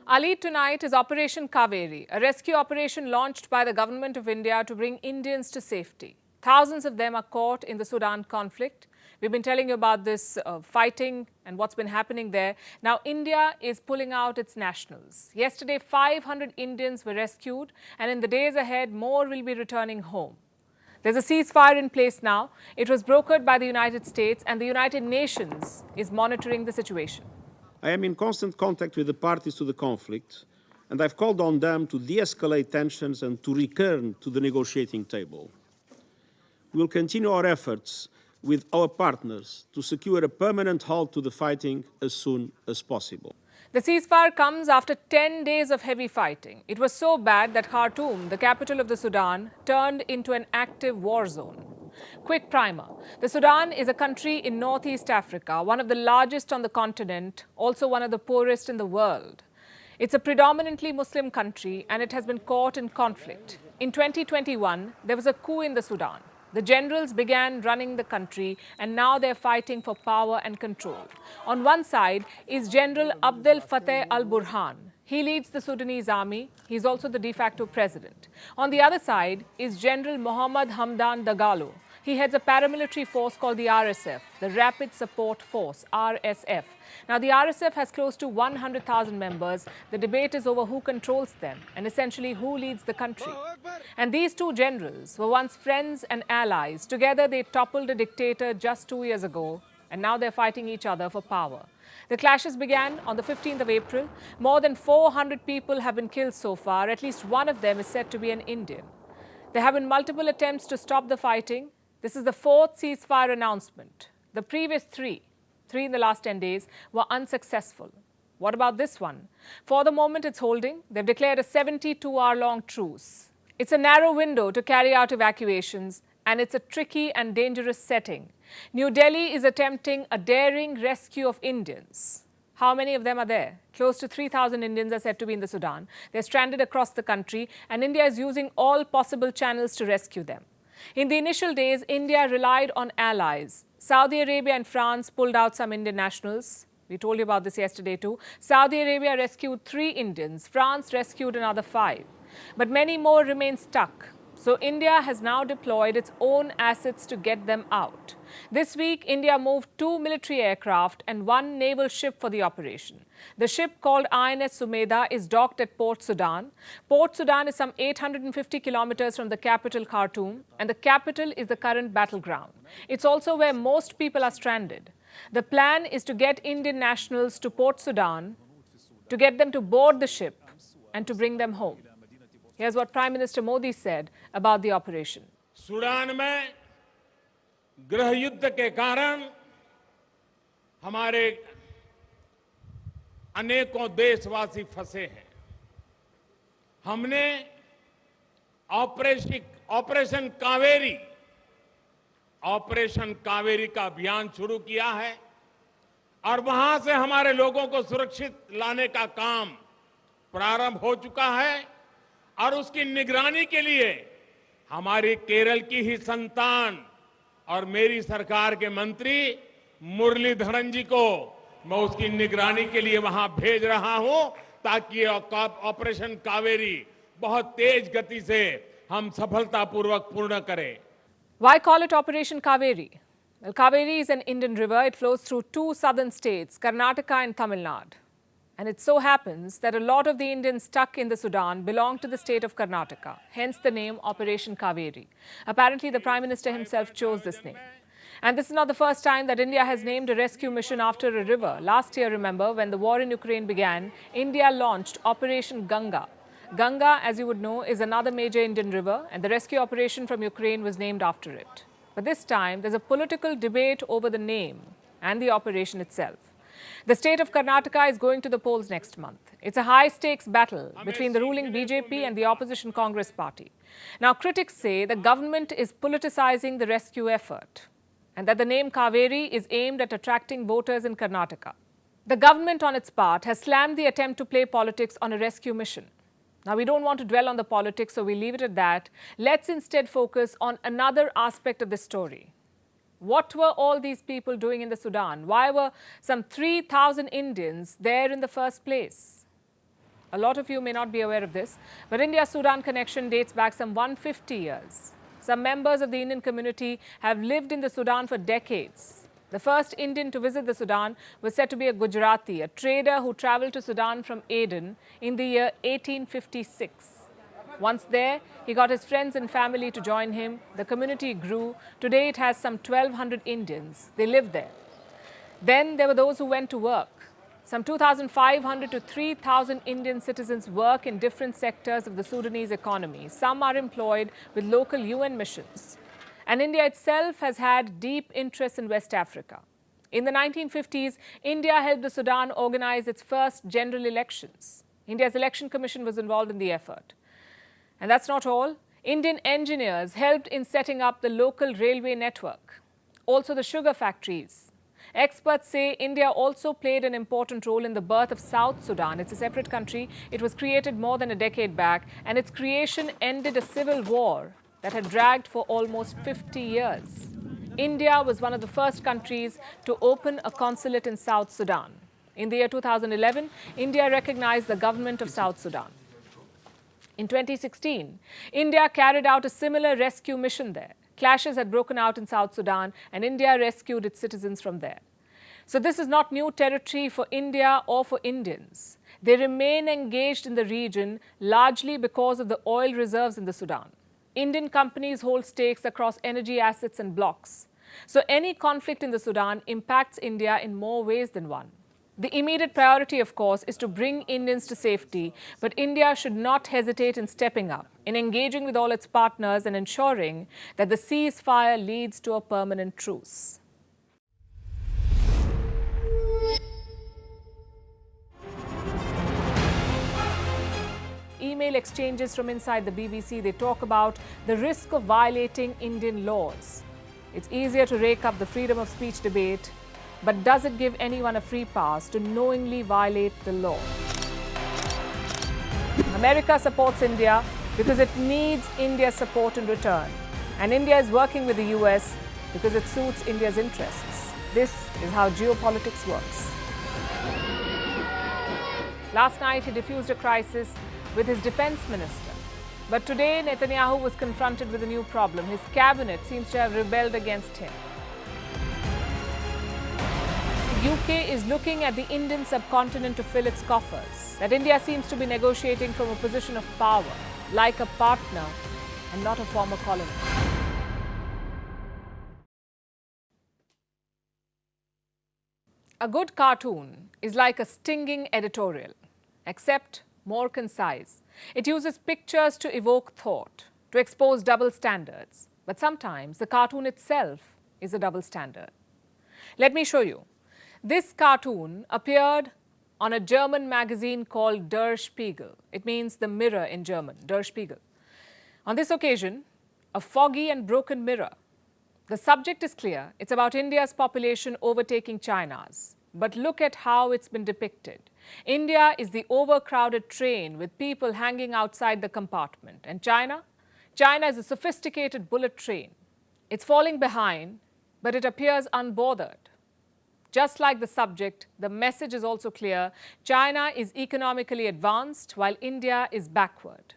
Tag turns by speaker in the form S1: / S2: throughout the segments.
S1: Our lead tonight is Operation Kaveri, a rescue operation launched by the government of India to bring Indians to safety. Thousands of them are caught in the Sudan conflict. We've been telling you about this fighting and what's been happening there. Now, India is pulling out its nationals. Yesterday, 500 Indians were rescued, and in the days ahead, more will be returning home. There's a ceasefire in place now. It was brokered by the United States, and the United Nations is monitoring the situation.
S2: I am in constant contact with the parties to the conflict, and I've called on them to de-escalate tensions and to return to the negotiating table. We will continue our efforts with our partners to secure a permanent halt to the fighting as soon as possible.
S1: The ceasefire comes after 10 days of heavy fighting. It was so bad that Khartoum, the capital of the Sudan, turned into an active war zone. Quick primer. The Sudan is a country in Northeast Africa, one of the largest on the continent, also one of the poorest in the world. It's a predominantly Muslim country and it has been caught in conflict. In 2021, there was a coup in the Sudan. The generals began running the country and now they're fighting for power and control. On one side is General Abdel Fattah al-Burhan. He leads the Sudanese army. He's also the de facto president. On the other side is General Mohammad Hamdan Dagalo. He heads a paramilitary force called the RSF, the Rapid Support Force, RSF. Now, the RSF has close to 100,000 members. The debate is over who controls them and essentially who leads the country. And these two generals were once friends and allies. Together, they toppled a dictator just 2 years ago, and now they're fighting each other for power. The clashes began on the 15th of April. More than 400 people have been killed so far. At least one of them is said to be an Indian. There have been multiple attempts to stop the fighting. This is the fourth ceasefire announcement. The previous three in the last 10 days, were unsuccessful. What about this one? For the moment it's holding. They've declared a 72-hour-long truce. It's a narrow window to carry out evacuations, and it's a tricky and dangerous setting. New Delhi is attempting a daring rescue of Indians. How many of them are there? Close to 3,000 Indians are said to be in the Sudan. They're stranded across the country, and India is using all possible channels to rescue them. In the initial days, India relied on allies. Saudi Arabia and France pulled out some Indian nationals. We told you about this yesterday too. Saudi Arabia rescued 3 Indians. France rescued another 5. But many more remain stuck. So India has now deployed its own assets to get them out. This week, India moved 2 military aircraft and 1 naval ship for the operation. The ship, called INS Sumeda, is docked at Port Sudan. Port Sudan is some 850 kilometers from the capital, Khartoum, and the capital is the current battleground. It's also where most people are stranded. The plan is to get Indian nationals to Port Sudan, to get them to board the ship, and to bring them home. Here's what Prime Minister Modi said about the operation.
S3: Sudan में गृह युद्ध के कारण हमारे अनेकों देशवासी फंसे हैं। हमने ऑपरेशन कावेरी का अभियान शुरू किया है और वहां से हमारे लोगों को सुरक्षित लाने का काम प्रारंभ हो चुका है और उसकी निगरानी के लिए हमारी केरल की ही संतान और मेरी सरकार के मंत्री मुरलीधरन जी को मैं उसकी निगरानी के लिए वहां भेज रहा हूं ताकि ऑपरेशन कावेरी बहुत तेज गति से हम सफलतापूर्वक पूर्ण करें।
S1: Why call it Operation Kaveri? Well, Kaveri is an Indian river. It flows through 2 southern states, Karnataka and Tamil Nadu. And it so happens that a lot of the Indians stuck in the Sudan belong to the state of Karnataka, hence the name Operation Kaveri. Apparently, the Prime Minister himself chose this name. And this is not the first time that India has named a rescue mission after a river. Last year, remember, when the war in Ukraine began, India launched Operation Ganga. Ganga, as you would know, is another major Indian river, and the rescue operation from Ukraine was named after it. But this time, there's a political debate over the name and the operation itself. The state of Karnataka is going to the polls next month. It's a high-stakes battle between the ruling BJP and the opposition Congress party. Now, critics say the government is politicizing the rescue effort and that the name Kaveri is aimed at attracting voters in Karnataka. The government, on its part, has slammed the attempt to play politics on a rescue mission. Now, we don't want to dwell on the politics, so we leave it at that. Let's instead focus on another aspect of this story. What were all these people doing in the Sudan? Why were some 3,000 Indians there in the first place? A lot of you may not be aware of this, but India-Sudan connection dates back some 150 years. Some members of the Indian community have lived in the Sudan for decades. The first Indian to visit the Sudan was said to be a Gujarati, a trader who traveled to Sudan from Aden in the year 1856. Once there, he got his friends and family to join him. The community grew. Today, it has some 1,200 Indians. They live there. Then there were those who went to work. Some 2,500 to 3,000 Indian citizens work in different sectors of the Sudanese economy. Some are employed with local UN missions. And India itself has had deep interest in West Africa. In the 1950s, India helped the Sudan organize its first general elections. India's election commission was involved in the effort. And that's not all. Indian engineers helped in setting up the local railway network, also the sugar factories. Experts say India also played an important role in the birth of South Sudan. It's a separate country. It was created more than a decade back, and its creation ended a civil war that had dragged for almost 50 years. India was one of the first countries to open a consulate in South Sudan. In the year 2011, India recognized the government of South Sudan. In 2016, India carried out a similar rescue mission there. Clashes had broken out in South Sudan, and India rescued its citizens from there. So this is not new territory for India or for Indians. They remain engaged in the region largely because of the oil reserves in the Sudan. Indian companies hold stakes across energy assets and blocks. So any conflict in the Sudan impacts India in more ways than one. The immediate priority, of course, is to bring Indians to safety, but India should not hesitate in stepping up, in engaging with all its partners and ensuring that the ceasefire leads to a permanent truce. Email exchanges from inside the BBC, they talk about the risk of violating Indian laws. It's easier to rake up the freedom of speech debate, but does it give anyone a free pass to knowingly violate the law? America supports India because it needs India's support in return. And India is working with the US because it suits India's interests. This is how geopolitics works. Last night, he diffused a crisis with his defense minister. But today, Netanyahu was confronted with a new problem. His cabinet seems to have rebelled against him. The UK is looking at the Indian subcontinent to fill its coffers. That India seems to be negotiating from a position of power, like a partner and not a former colony. A good cartoon is like a stinging editorial, except more concise. It uses pictures to evoke thought, to expose double standards. But sometimes the cartoon itself is a double standard. Let me show you. This cartoon appeared on a German magazine called Der Spiegel. It means the mirror in German, Der Spiegel. On this occasion, a foggy and broken mirror. The subject is clear. It's about India's population overtaking China's. But look at how it's been depicted. India is the overcrowded train with people hanging outside the compartment. And China? China is a sophisticated bullet train. It's falling behind, but it appears unbothered. Just like the subject, the message is also clear. China is economically advanced while India is backward.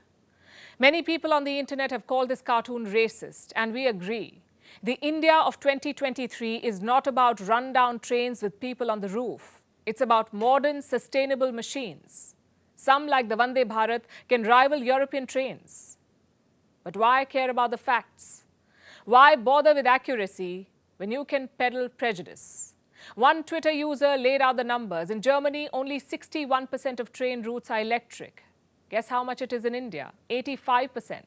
S1: Many people on the internet have called this cartoon racist, and we agree. The India of 2023 is not about run-down trains with people on the roof. It's about modern, sustainable machines. Some, like the Vande Bharat, can rival European trains. But why care about the facts? Why bother with accuracy when you can peddle prejudice? One Twitter user laid out the numbers. In Germany, only 61% of train routes are electric. Guess how much it is in India? 85%.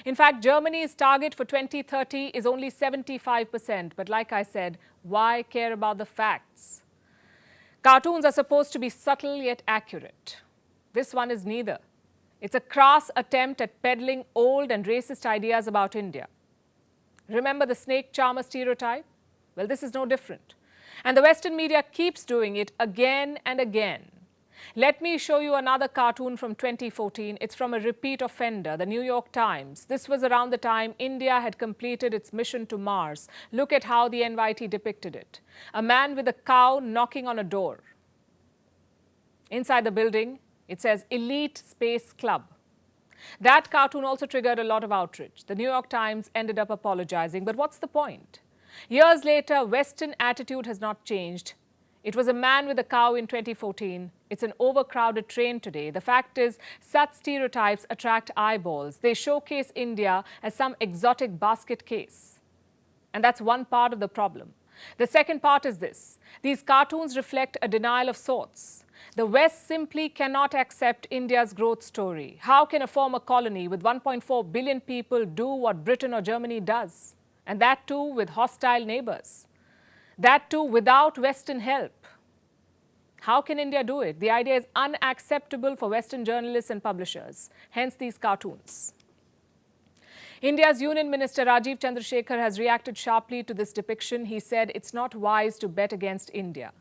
S1: In fact, Germany's target for 2030 is only 75%. But like I said, why care about the facts? Cartoons are supposed to be subtle yet accurate. This one is neither. It's a crass attempt at peddling old and racist ideas about India. Remember the snake charmer stereotype? Well, this is no different. And the Western media keeps doing it again and again. Let me show you another cartoon from 2014. It's from a repeat offender, the New York Times. This was around the time India had completed its mission to Mars. Look at how the NYT depicted it. A man with a cow knocking on a door. Inside the building, It says Elite Space Club. That cartoon also triggered a lot of outrage. The New York Times ended up apologizing, but what's the point? Years later, Western attitude has not changed. It was a man with a cow in 2014. It's an overcrowded train today. The fact is, such stereotypes attract eyeballs. They showcase India as some exotic basket case. And that's one part of the problem. The second part is this. These cartoons reflect a denial of sorts. The West simply cannot accept India's growth story. How can a former colony with 1.4 billion people do what Britain or Germany does? And that too with hostile neighbors. That too without Western help. How can India do it? The idea is unacceptable for Western journalists and publishers. Hence these cartoons. India's Union Minister Rajiv Chandrasekhar has reacted sharply to this depiction. He said it's not wise to bet against India.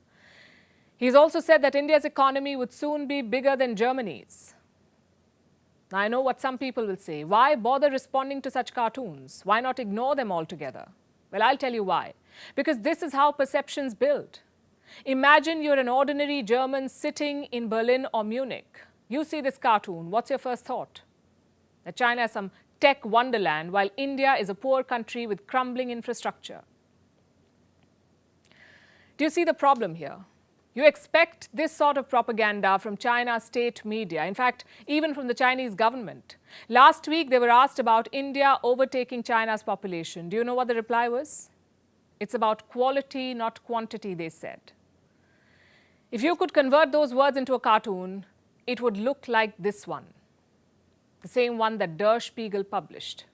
S1: He's also said that India's economy would soon be bigger than Germany's. Now, I know what some people will say. Why bother responding to such cartoons? Why not ignore them altogether? Well, I'll tell you why. Because this is how perceptions build. Imagine you're an ordinary German sitting in Berlin or Munich. You see this cartoon. What's your first thought? That China is some tech wonderland, while India is a poor country with crumbling infrastructure. Do you see the problem here? You expect this sort of propaganda from China's state media, in fact, even from the Chinese government. Last week, they were asked about India overtaking China's population. Do you know what the reply was? It's about quality, not quantity, they said. If you could convert those words into a cartoon, it would look like this one, the same one that Der Spiegel published.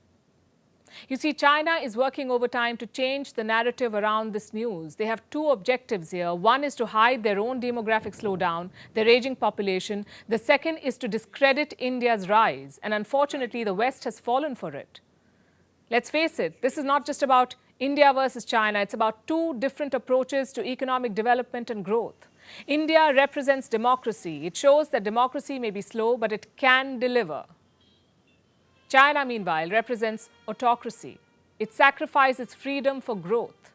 S1: You see, China is working overtime to change the narrative around this news. They have two objectives here. One is to hide their own demographic slowdown, their aging population. The second is to discredit India's rise. And unfortunately, the West has fallen for it. Let's face it, this is not just about India versus China. It's about two different approaches to economic development and growth. India represents democracy. It shows that democracy may be slow, but it can deliver. China, meanwhile, represents autocracy. It sacrifices its freedom for growth.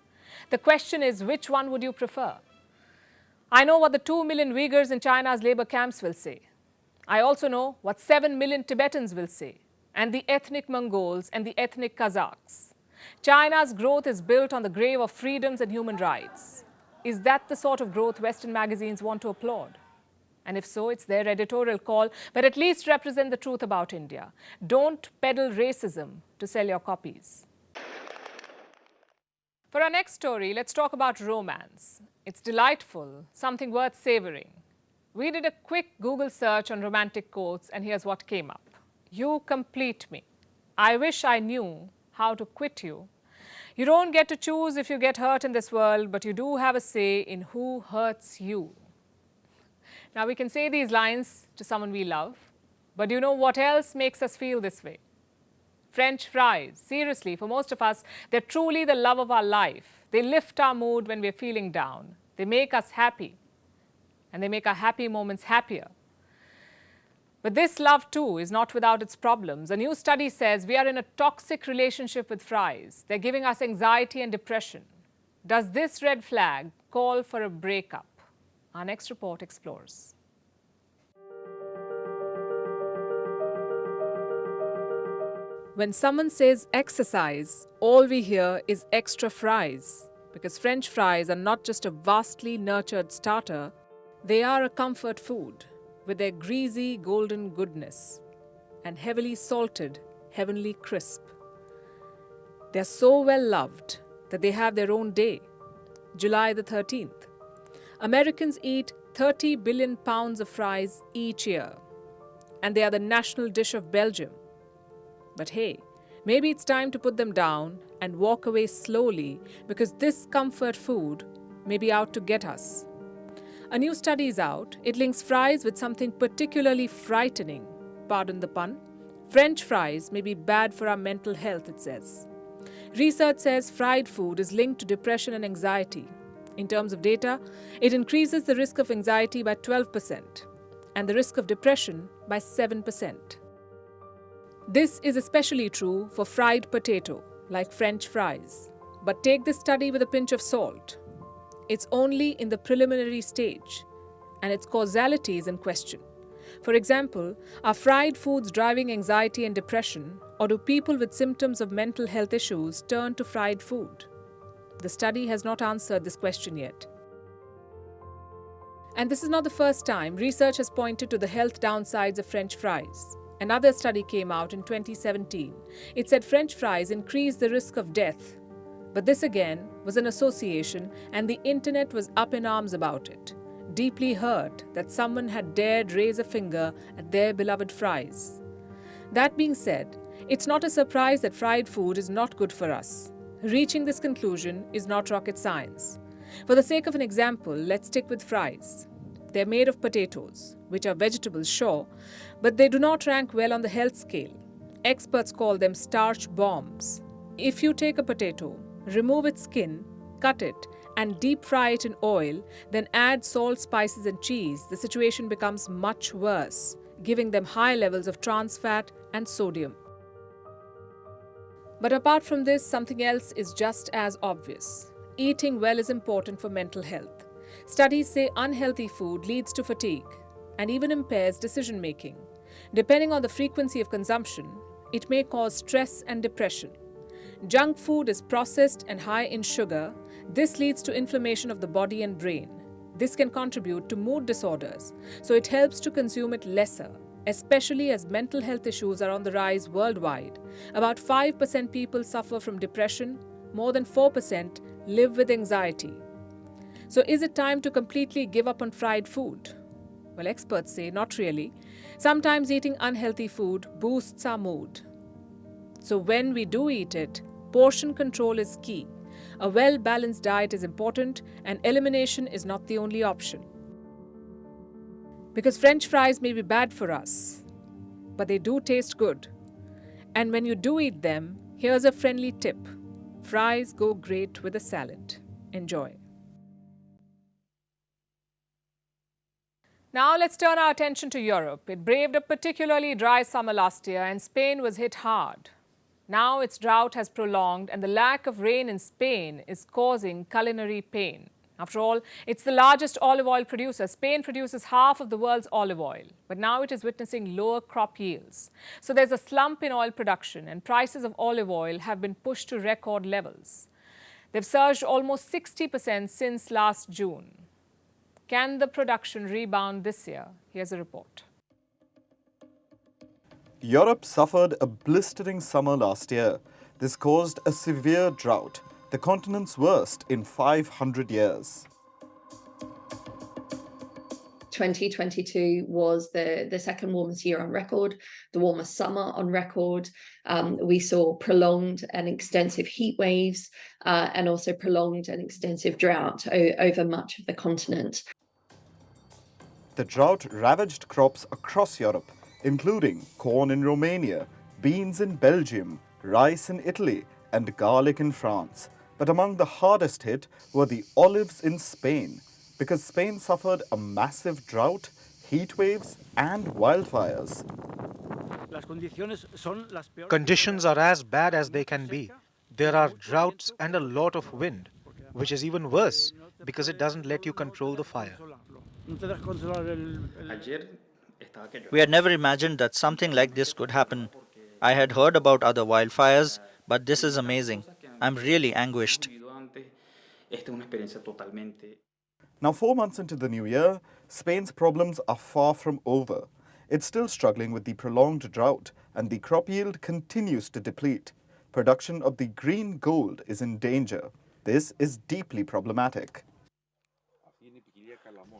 S1: The question is, which one would you prefer? I know what the 2 million Uyghurs in China's labor camps will say. I also know what 7 million Tibetans will say, and the ethnic Mongols and the ethnic Kazakhs. China's growth is built on the grave of freedoms and human rights. Is that the sort of growth Western magazines want to applaud? And if so, it's their editorial call, but at least represent the truth about India. Don't peddle racism to sell your copies. For our next story, let's talk about romance. It's delightful, something worth savoring. We did a quick Google search on romantic quotes, and here's what came up. You complete me. I wish I knew how to quit you. You don't get to choose if you get hurt in this world, but you do have a say in who hurts you. Now, we can say these lines to someone we love, but do you know what else makes us feel this way? French fries. Seriously, for most of us, they're truly the love of our life. They lift our mood when we're feeling down. They make us happy, and they make our happy moments happier. But this love, too, is not without its problems. A new study says we are in a toxic relationship with fries. They're giving us anxiety and depression. Does this red flag call for a breakup? Our next report explores. When someone says exercise, all we hear is extra fries. Because French fries are not just a vastly nurtured starter, they are a comfort food with their greasy golden goodness and heavily salted, heavenly crisp. They're so well loved that they have their own day, July the 13th. Americans eat 30 billion pounds of fries each year, and they are the national dish of Belgium. But hey, maybe it's time to put them down and walk away slowly, because this comfort food may be out to get us. A new study is out. It links fries with something particularly frightening. Pardon the pun. French fries may be bad for our mental health, it says. Research says fried food is linked to depression and anxiety. In terms of data, it increases the risk of anxiety by 12% and the risk of depression by 7%. This is especially true for fried potato, like French fries. But take this study with a pinch of salt. It's only in the preliminary stage, and its causality is in question. For example, are fried foods driving anxiety and depression, or do people with symptoms of mental health issues turn to fried food? The study has not answered this question yet. And this is not the first time research has pointed to the health downsides of French fries. Another study came out in 2017. It said French fries increase the risk of death. But this again was an association, and the internet was up in arms about it, deeply hurt that someone had dared raise a finger at their beloved fries. That being said, it's not a surprise that fried food is not good for us. Reaching this conclusion is not rocket science. For the sake of an example, let's stick with fries. They're made of potatoes, which are vegetables, sure, but they do not rank well on the health scale. Experts call them starch bombs. If you take a potato, remove its skin, cut it, and deep fry it in oil, then add salt, spices, and cheese, the situation becomes much worse, giving them high levels of trans fat and sodium. But apart from this, something else is just as obvious. Eating well is important for mental health. Studies say unhealthy food leads to fatigue and even impairs decision-making. Depending on the frequency of consumption, it may cause stress and depression. Junk food is processed and high in sugar. This leads to inflammation of the body and brain. This can contribute to mood disorders, so it helps to consume it lesser, especially as mental health issues are on the rise worldwide. About 5% people suffer from depression, more than 4% live with anxiety. So is it time to completely give up on fried food? Well, experts say not really. Sometimes eating unhealthy food boosts our mood. So when we do eat it, portion control is key. A well-balanced diet is important, and elimination is not the only option. Because French fries may be bad for us, but they do taste good. And when you do eat them, here's a friendly tip. Fries go great with a salad. Enjoy. Now let's turn our attention to Europe. It braved a particularly dry summer last year, and Spain was hit hard. Now its drought has prolonged, and the lack of rain in Spain is causing culinary pain. After all, it's the largest olive oil producer. Spain produces half of the world's olive oil, but now it is witnessing lower crop yields. So there's a slump in oil production, and prices of olive oil have been pushed to record levels. They've surged almost 60% since last June. Can the production rebound this year? Here's a report.
S4: Europe suffered a blistering summer last year. This caused a severe drought, the continent's worst in 500 years.
S5: 2022 was the second warmest year on record, the warmest summer on record. We saw prolonged and extensive heat waves and also prolonged and extensive drought over much of the continent.
S4: The drought ravaged crops across Europe, including corn in Romania, beans in Belgium, rice in Italy, and garlic in France. But among the hardest hit were the olives in Spain, because Spain suffered a massive drought, heat waves, and wildfires.
S6: Conditions are as bad as they can be. There are droughts and a lot of wind, which is even worse because it doesn't let you control the fire.
S7: We had never imagined that something like this could happen. I had heard about other wildfires, but this is amazing. I'm really anguished.
S4: Now, 4 months into the new year, Spain's problems are far from over. It's still struggling with the prolonged drought, and the crop yield continues to deplete. Production of the green gold is in danger. This is deeply problematic.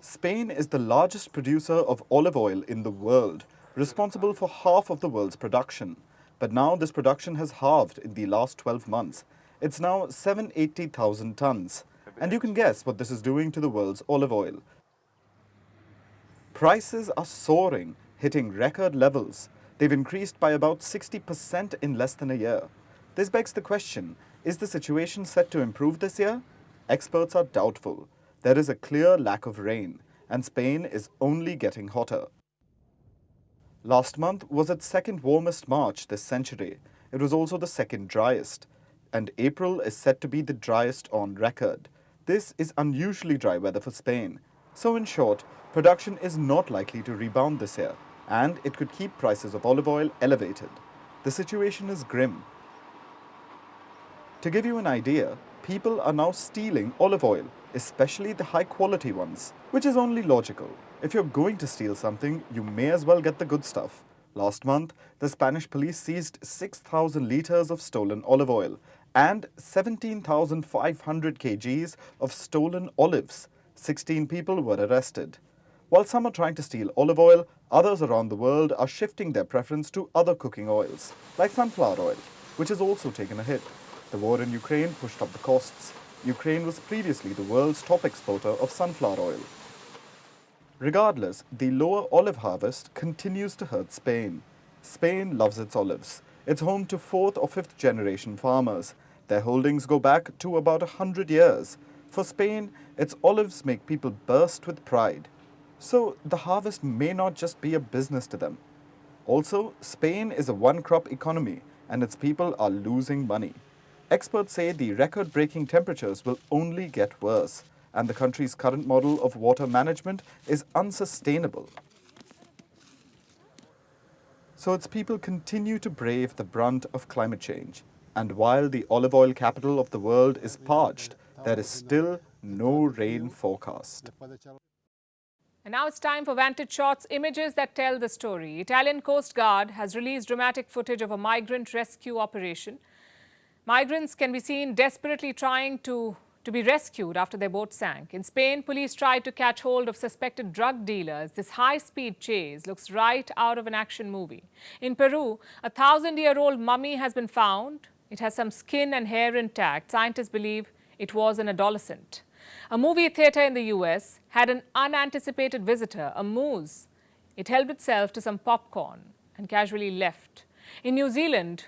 S4: Spain is the largest producer of olive oil in the world, responsible for half of the world's production. But now this production has halved in the last 12 months. It's now 780,000 tons. And you can guess what this is doing to the world's olive oil. Prices are soaring, hitting record levels. They've increased by about 60% in less than a year. This begs the question, is the situation set to improve this year? Experts are doubtful. There is a clear lack of rain, and Spain is only getting hotter. Last month was its second warmest March this century. It was also the second driest, and April is set to be the driest on record. This is unusually dry weather for Spain. So in short, production is not likely to rebound this year. and it could keep prices of olive oil elevated. The situation is grim. To give you an idea, people are now stealing olive oil, especially the high-quality ones, which is only logical. If you're going to steal something, you may as well get the good stuff. Last month, the Spanish police seized 6,000 litres of stolen olive oil and 17,500 kgs of stolen olives. 16 people were arrested. While some are trying to steal olive oil, others around the world are shifting their preference to other cooking oils, like sunflower oil, which has also taken a hit. The war in Ukraine pushed up the costs. Ukraine was previously the world's top exporter of sunflower oil. Regardless, the lower olive harvest continues to hurt Spain. Spain loves its olives. It's home to 4th or 5th generation farmers. Their holdings go back to about 100 years. For Spain, its olives make people burst with pride. So the harvest may not just be a business to them. Also, Spain is a one-crop economy and its people are losing money. Experts say the record-breaking temperatures will only get worse, and the country's current model of water management is unsustainable. So its people continue to brave the brunt of climate change. And while the olive oil capital of the world is parched, there is still no rain forecast.
S1: And now it's time for Vantage Shots, images that tell the story. Italian Coast Guard has released dramatic footage of a migrant rescue operation. Migrants can be seen desperately trying to be rescued after their boat sank. In Spain, police tried to catch hold of suspected drug dealers. This high-speed chase looks right out of an action movie. In Peru, a 1,000-year-old mummy has been found. It has some skin and hair intact. Scientists believe it was an adolescent. A movie theater in the US had an unanticipated visitor, a moose. It helped itself to some popcorn and casually left. In New Zealand,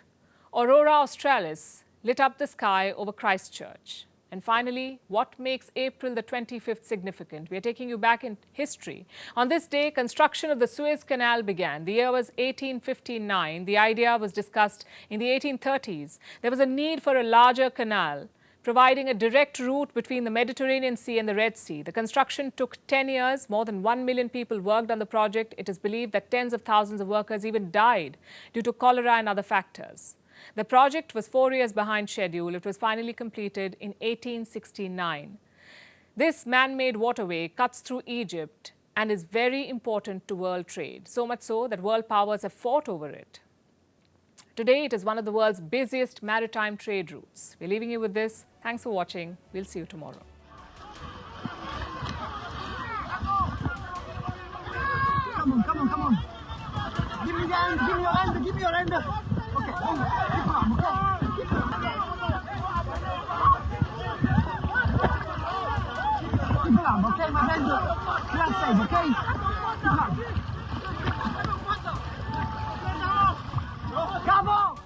S1: Aurora Australis lit up the sky over Christchurch. And finally, what makes April the 25th significant? We are taking you back in history. On this day, construction of the Suez Canal began. The year was 1859. The idea was discussed in the 1830s. There was a need for a larger canal, providing a direct route between the Mediterranean Sea and the Red Sea. The construction took 10 years. More than 1 million people worked on the project. It is believed that tens of thousands of workers even died due to cholera and other factors. The project was 4 years behind schedule. It was finally completed in 1869. This man-made waterway cuts through Egypt and is very important to world trade, so much so that world powers have fought over it. Today, it is one of the world's busiest maritime trade routes. We're leaving you with this. Thanks for watching. We'll see you tomorrow.
S8: Come on. Give me your hand. Okay, keep on, okay? Keep it up, okay, my friend? Last side, okay? Come on!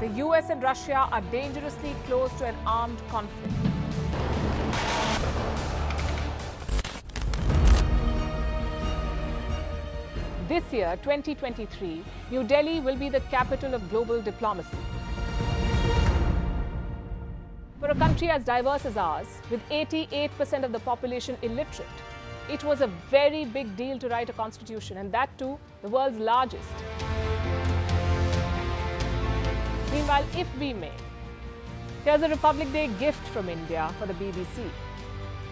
S1: The US and Russia are dangerously close to an armed conflict. This year, 2023, New Delhi will be the capital of global diplomacy. For a country as diverse as ours, with 88% of the population illiterate, it was a very big deal to write a constitution, and that too, the world's largest. Meanwhile, if we may, here's a Republic Day gift from India for the BBC.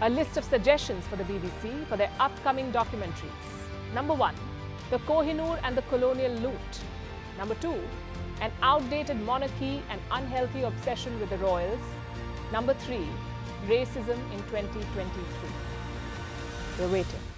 S1: A list of suggestions for the BBC for their upcoming documentaries. Number 1, the Kohinoor and the colonial loot. Number 2, an outdated monarchy and unhealthy obsession with the royals. Number 3, racism in 2023. We're waiting.